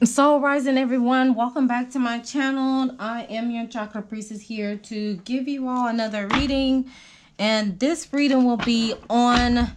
Soul rising, everyone, welcome back to my channel. I am your chakra priestess here to give you all another reading, and this reading will be on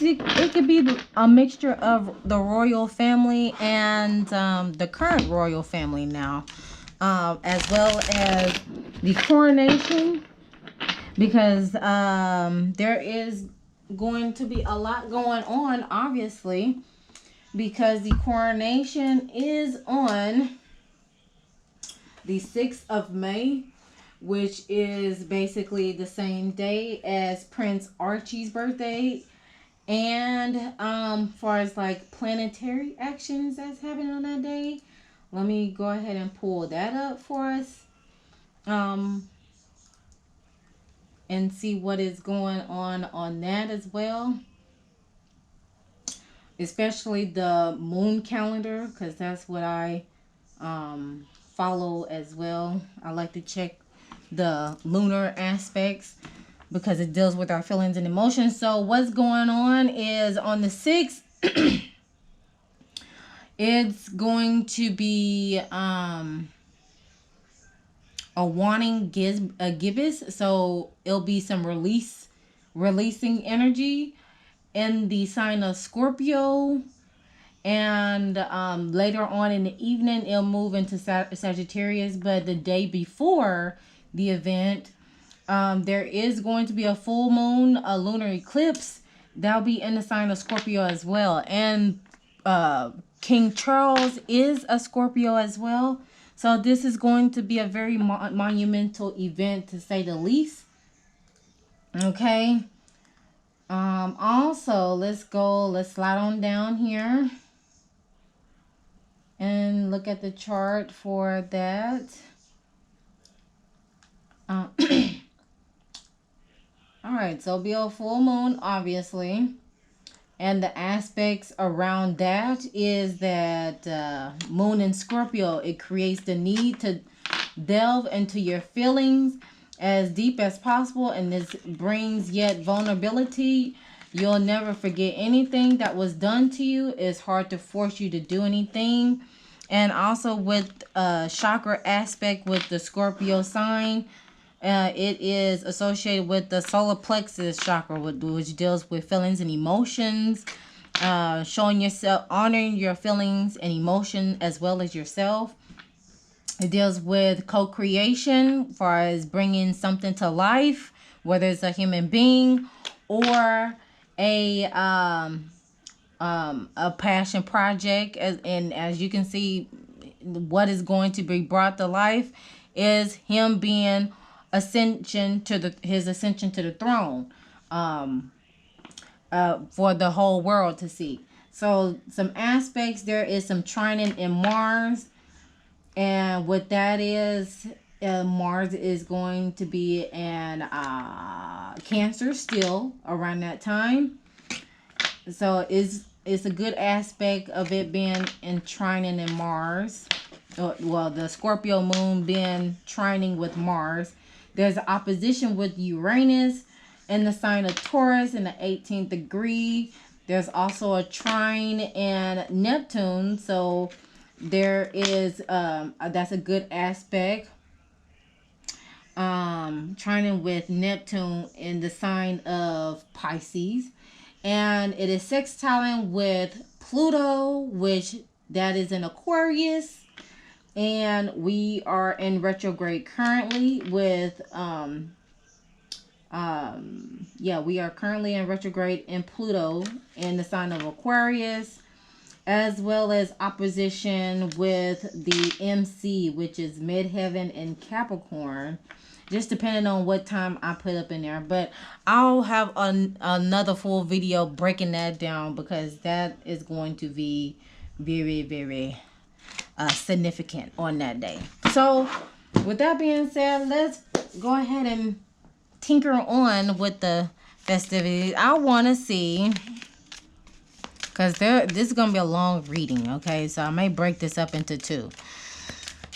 it could be a mixture of the royal family and the current royal family now, as well as the coronation, because there is going to be a lot going on, obviously, because the coronation is on the 6th of May, which is basically the same day as Prince Archie's birthday. And far as like planetary actions that's happening on that day, let me go ahead and pull that up for us, and see what is going on that as well, especially the moon calendar, because that's what I follow as well. I like to check the lunar aspects because it deals with our feelings and emotions. So what's going on is on the 6th, it's going to be a wanting gibbous. So it'll be some releasing energy in the sign of Scorpio, and later on in the evening it'll move into Sagittarius. But the day before the event, there is going to be a full moon, a lunar eclipse that'll be in the sign of Scorpio as well. And King Charles is a Scorpio as well, so this is going to be a very monumental event, to say the least. Okay. Also, let's slide on down here and look at the chart for that. All right, so it'll be a full moon, obviously, and the aspects around that is that moon in Scorpio, it creates the need to delve into your feelings as deep as possible, and this brings yet vulnerability. You'll never forget anything that was done to you. It's hard to force you to do anything. And also with chakra aspect with the Scorpio sign, it is associated with the solar plexus chakra, which deals with feelings and emotions, showing yourself, honoring your feelings and emotion as well as yourself. It deals with co-creation, as far as bringing something to life, whether it's a human being or a passion project. And as you can see, what is going to be brought to life is him being his ascension to the throne, for the whole world to see. So some aspects, there is some trining in Mars. And what that is, Mars is going to be in Cancer still around that time. So it's a good aspect of it being in trining in Mars. Well, the Scorpio moon being trining with Mars. There's an opposition with Uranus in the sign of Taurus in the 18th degree. There's also a trine in Neptune. So there is that's a good aspect, trining with Neptune in the sign of Pisces, and it is sextiling with Pluto, which that is in Aquarius, and we are in retrograde currently with we are currently in retrograde in Pluto in the sign of Aquarius, as well as opposition with the MC, which is midheaven in Capricorn, just depending on what time I put up in there. But I'll have another full video breaking that down, because that is going to be very, very significant on that day. So with that being said, let's go ahead and tinker on with the festivities. I want to see, because this is going to be a long reading, okay? So I may break this up into two.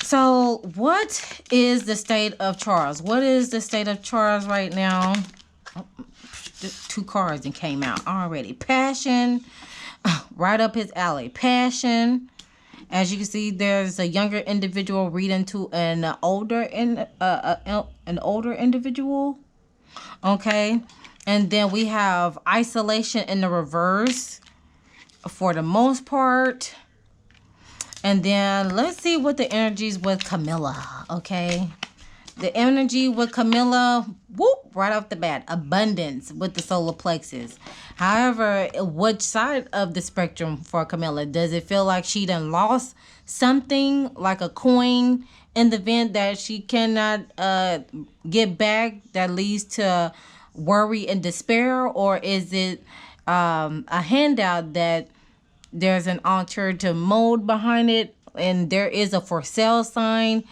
So what is the state of Charles? What is the state of Charles right now? Oh, 2 cards and came out already. Passion, right up his alley. Passion. As you can see, there's a younger individual reading to an older individual. Okay. And then we have isolation in the reverse for the most part. And then let's see what the energies with Camilla. Okay. The energy with Camilla, whoop, right off the bat, abundance with the solar plexus. However, which side of the spectrum for Camilla? Does it feel like she done lost something, like a coin in the event that she cannot get back, that leads to worry and despair? Or is it a handout that there's an altered mode behind it, and there is a for sale sign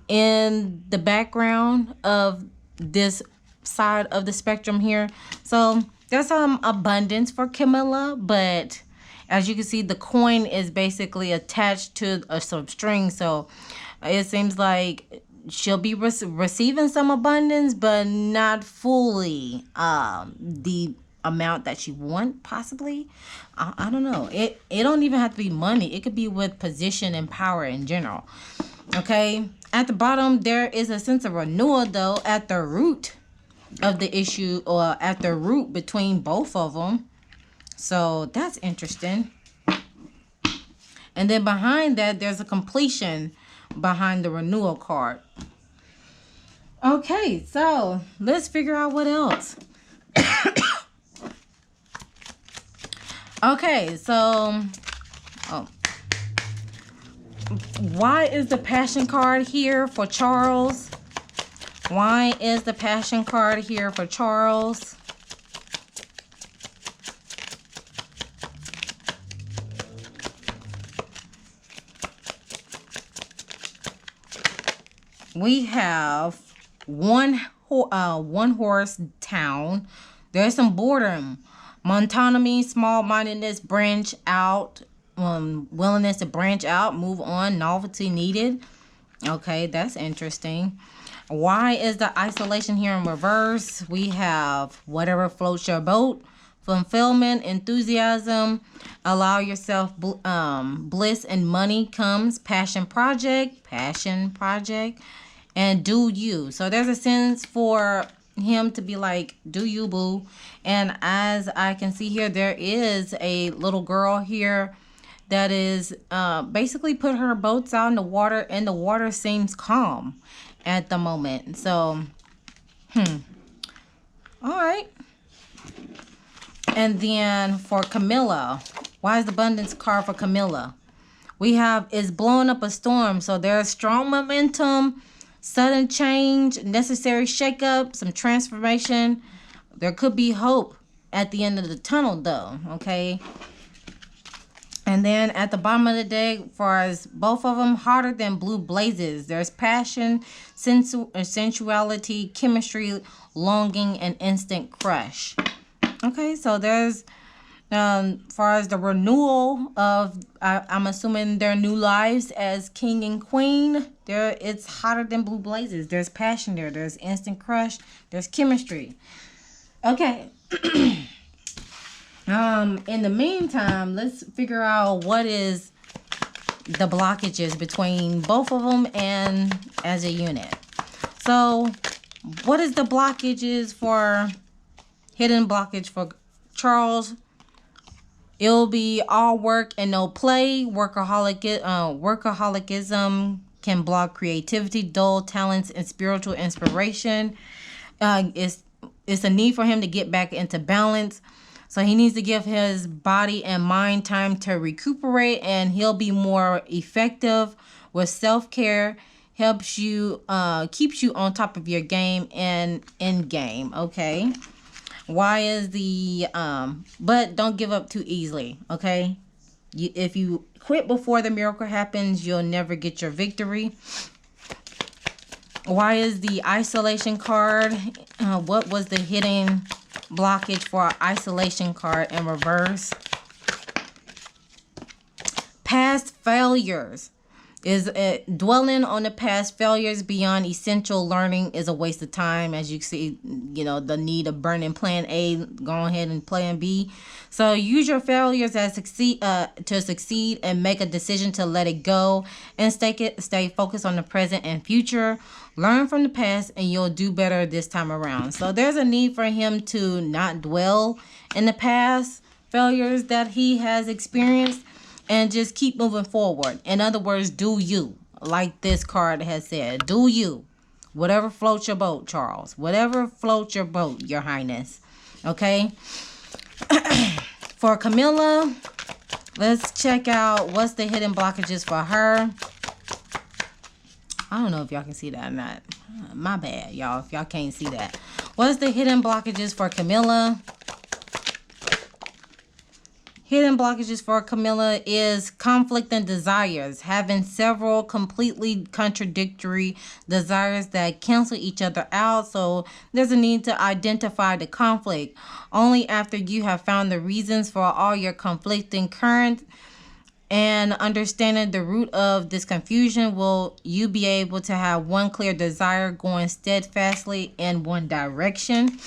in the background of this side of the spectrum here? So there's some abundance for Camilla, but as you can see, the coin is basically attached to some string. So it seems like she'll be receiving some abundance, but not fully the amount that she want, possibly. I don't know. It don't even have to be money. It could be with position and power in general. Okay. At the bottom, there is a sense of renewal, though, at the root of the issue, or at the root between both of them. So that's interesting. And then behind that, there's a completion behind the renewal card. Okay, so let's figure out what else. Okay, so why is the passion card here for Charles? Why is the passion card here for Charles? We have one horse town. There's some boredom, autonomy, small-mindedness, branch out, willingness to branch out, move on, novelty needed. Okay, that's interesting. Why is the isolation here in reverse? We have whatever floats your boat, fulfillment, enthusiasm, allow yourself bliss and money comes, passion project, and do you. So there's a sense for him to be like, do you, boo. And as I can see here, there is a little girl here that is basically put her boats out in the water, and the water seems calm at the moment. So all right. And then for Camilla, why is the abundance card for Camilla? We have is blowing up a storm. So there's strong momentum, sudden change, necessary shakeup, some transformation. There could be hope at the end of the tunnel, though. Okay. And then at the bottom of the deck, for as both of them, hotter than blue blazes. There's passion, sensuality, chemistry, longing, and instant crush. Okay, so there's, far as the renewal of, I'm assuming their new lives as king and queen, there it's hotter than blue blazes. There's passion there. There's instant crush. There's chemistry. Okay. In the meantime, let's figure out what is the blockages between both of them and as a unit. So what is the blockages for, hidden blockage for Charles? It'll be all work and no play. Workaholism can block creativity, dull talents, and spiritual inspiration. It's a need for him to get back into balance. So he needs to give his body and mind time to recuperate, and he'll be more effective with self-care. Helps you, keeps you on top of your game and in game. Okay. Why is the, but don't give up too easily. Okay. If you quit before the miracle happens, you'll never get your victory. Why is the isolation card? What was the hidden blockage for isolation card in reverse? Past failures. Is dwelling on the past failures beyond essential learning is a waste of time. As you see, the need of burning plan A, go ahead and plan B. So use your failures as to succeed, and make a decision to let it go, and stay focused on the present and future. Learn from the past and you'll do better this time around. So there's a need for him to not dwell in the past failures that he has experienced, and just keep moving forward. In other words, do you. Like this card has said, do you. Whatever floats your boat, Charles. Whatever floats your boat, Your Highness. Okay? For Camilla, let's check out what's the hidden blockages for her. I don't know if y'all can see that or not. My bad, y'all, if y'all can't see that. What's the hidden blockages for Camilla? Hidden blockages for Camilla is conflict and desires. Having several completely contradictory desires that cancel each other out. So there's a need to identify the conflict. Only after you have found the reasons for all your conflicting currents and understanding the root of this confusion will you be able to have one clear desire going steadfastly in one direction.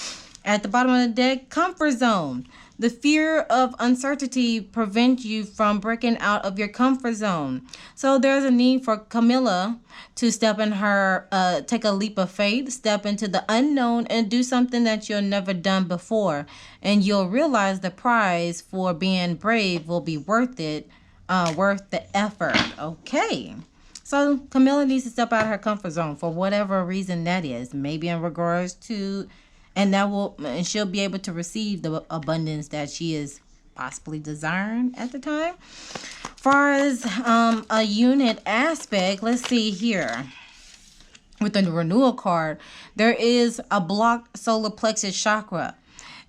At the bottom of the deck, comfort zone. The fear of uncertainty prevents you from breaking out of your comfort zone. So there's a need for Camilla to take a leap of faith, step into the unknown, and do something that you've never done before. And you'll realize the prize for being brave will be worth it. Worth the effort. Okay. So Camilla needs to step out of her comfort zone for whatever reason that is. Maybe in regards to, and she'll be able to receive the abundance that she is possibly desiring at the time. Far as a unit aspect, let's see here. With the renewal card, there is a blocked solar plexus chakra.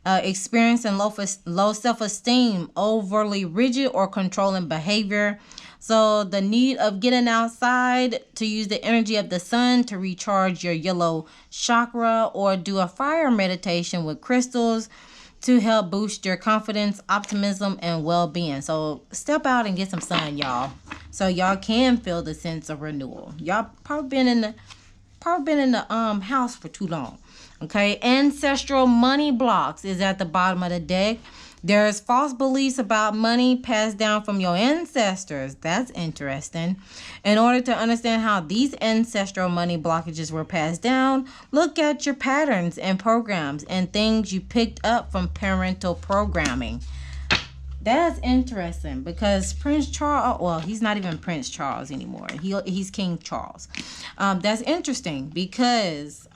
Experiencing low self-esteem, overly rigid or controlling behavior. So the need of getting outside to use the energy of the sun to recharge your yellow chakra, or do a fire meditation with crystals to help boost your confidence, optimism, and well-being. So step out and get some sun, y'all, so y'all can feel the sense of renewal. Y'all probably been in the house for too long. Okay, ancestral money blocks is at the bottom of the deck. There's false beliefs about money passed down from your ancestors. That's interesting. In order to understand how these ancestral money blockages were passed down, look at your patterns and programs and things you picked up from parental programming. That's interesting because Prince Charles, well, he's not even Prince Charles anymore. He's King Charles. That's interesting because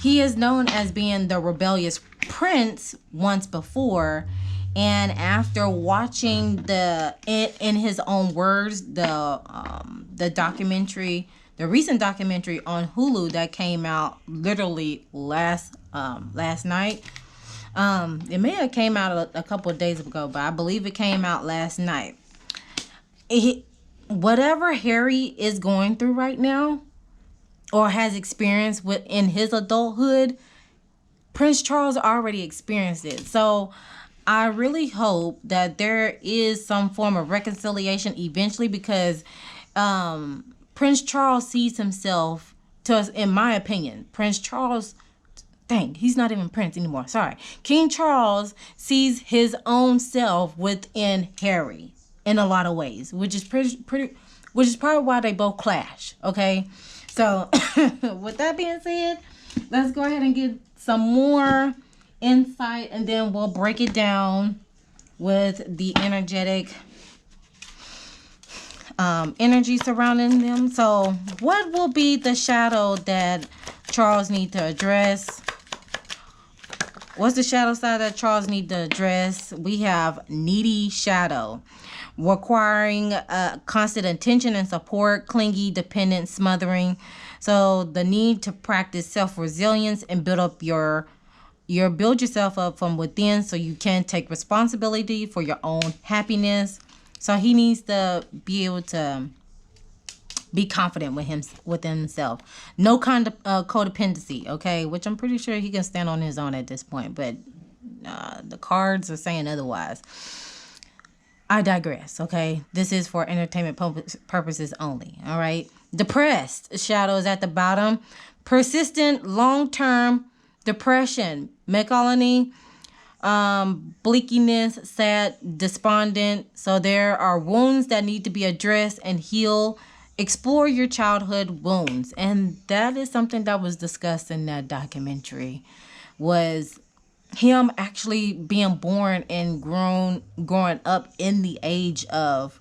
he is known as being the rebellious prince once before, and after watching in his own words, the documentary, the recent documentary on Hulu that came out literally last night. It may have came out a couple of days ago, but I believe it came out last night. Whatever Harry is going through right now, or has experienced in his adulthood, Prince Charles already experienced it. So I really hope that there is some form of reconciliation eventually, because Prince Charles sees himself, in my opinion, Prince Charles, he's not even Prince anymore. Sorry. King Charles sees his own self within Harry in a lot of ways, which is which is probably why they both clash. Okay. So with that being said, let's go ahead and get some more insight, and then we'll break it down with the energetic energy surrounding them. So what will be the shadow that Charles needs to address? What's the shadow side that Charles needs to address? We have needy shadow, requiring constant attention and support, clingy, dependent, smothering. So the need to practice self-resilience and build yourself up from within, so you can take responsibility for your own happiness. So he needs to be able to be confident within himself. No kind of codependency, okay? Which I'm pretty sure he can stand on his own at this point, but the cards are saying otherwise. I digress, okay? This is for entertainment purposes only, all right? Depressed, shadows at the bottom. Persistent, long-term depression, melancholy, bleakiness, sad, despondent. So there are wounds that need to be addressed and healed. Explore your childhood wounds. And that is something that was discussed in that documentary, was him actually being born and growing up in the age of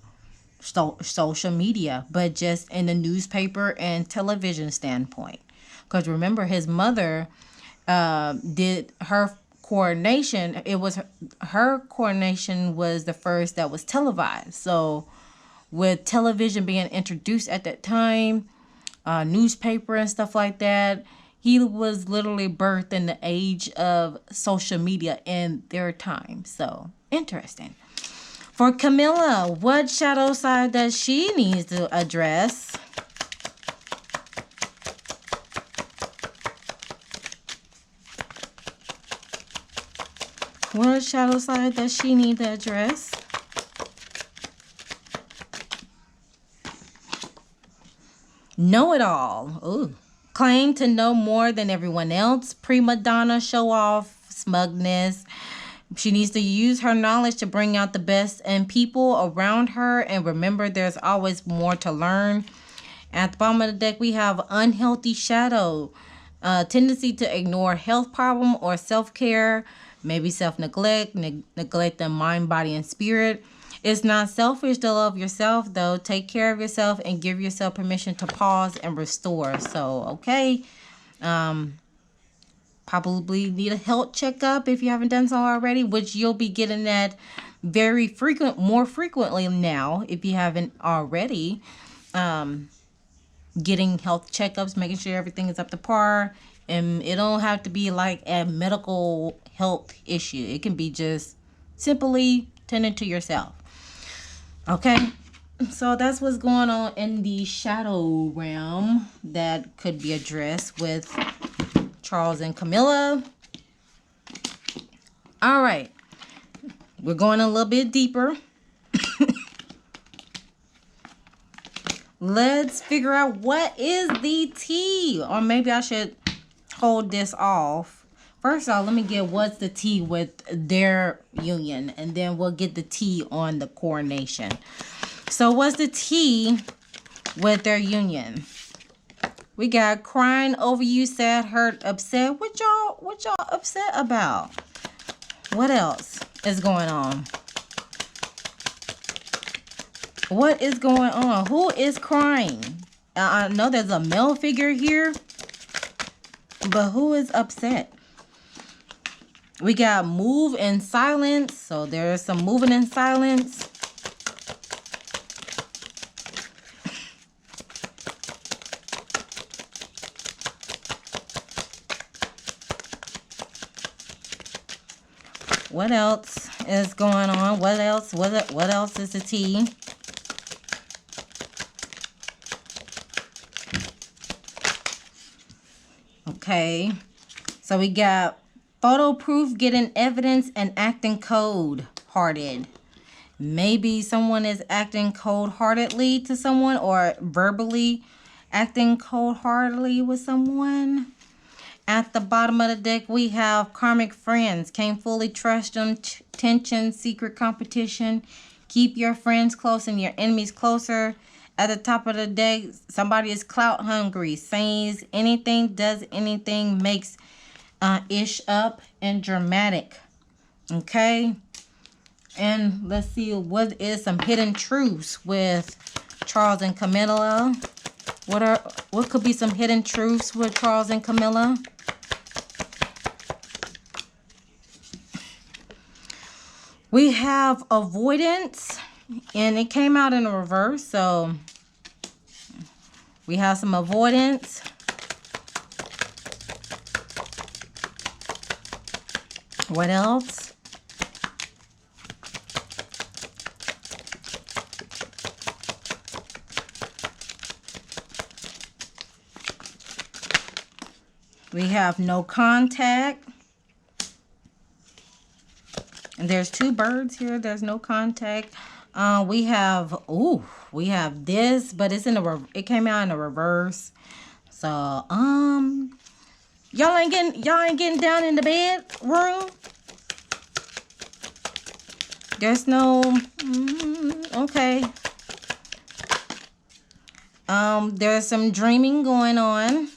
social media, but just in the newspaper and television standpoint. Because remember, his mother did her coronation. It was her coronation was the first that was televised. So with television being introduced at that time, newspaper and stuff like that, he was literally birthed in the age of social media in their time. So interesting. For Camilla, what shadow side does she need to address? What shadow side does she need to address? Know it all. Ooh. Claim to know more than everyone else. Prima donna, show off, smugness. She needs to use her knowledge to bring out the best in people around her. And remember, there's always more to learn. At the bottom of the deck, we have unhealthy shadow. Tendency to ignore health problem or self-care. Maybe self-neglect, neglect the mind, body, and spirit. It's not selfish to love yourself, though. Take care of yourself and give yourself permission to pause and restore. So, okay. Probably need a health checkup if you haven't done so already, which you'll be getting that more frequently now if you haven't already. Getting health checkups, making sure everything is up to par. And it don't have to be like a medical health issue. It can be just simply tending to yourself. Okay, so that's what's going on in the shadow realm that could be addressed with Charles and Camilla. All right, we're going a little bit deeper. Let's figure out what is the tea, or maybe I should hold this off. First off, let me get what's the tea with their union, and then we'll get the tea on the coronation. So what's the tea with their union? We got crying over you, sad, hurt, upset. What y'all upset about? What else is going on? What is going on? Who is crying? I know there's a male figure here, but who is upset? We got move in silence. So there's some moving in silence. What else is going on? What else? What else is the tea? Okay. So we got photo proof, getting evidence, and acting cold-hearted. Maybe someone is acting cold-heartedly to someone, or verbally acting cold-heartedly with someone. At the bottom of the deck, we have karmic friends. Can't fully trust them. Tension, secret competition. Keep your friends close and your enemies closer. At the top of the deck, somebody is clout hungry. Says anything, does anything, makes ish up, and dramatic. Okay. And let's see what is some hidden truths with Charles and Camilla. What could be some hidden truths with Charles and Camilla? We have avoidance, and it came out in reverse, so we have some avoidance. What else? We have no contact. And there's two birds here. There's no contact. We have, ooh, we have this, but it's in the, it came out in the reverse. So, y'all ain't getting down in the bedroom. There's no, okay. There's some dreaming going on.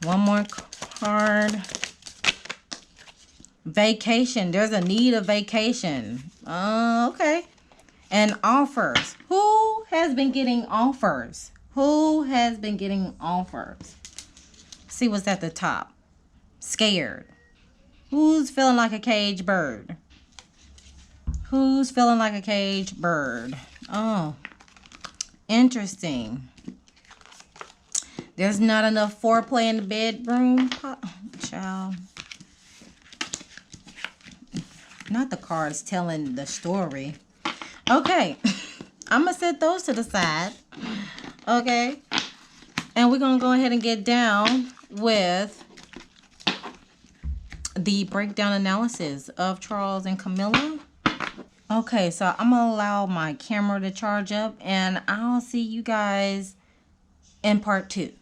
One more card. Vacation. There's a need of vacation. Okay. And offers. Who has been getting offers? Who has been getting offers? See what's at the top. Scared. Who's feeling like a caged bird? Who's feeling like a caged bird? Oh, interesting. There's not enough foreplay in the bedroom. Child. Not the cards telling the story. Okay. I'm going to set those to the side. Okay. And we're going to go ahead and get down with the breakdown analysis of Charles and Camilla. Okay, so I'm going to allow my camera to charge up, and I'll see you guys in part 2.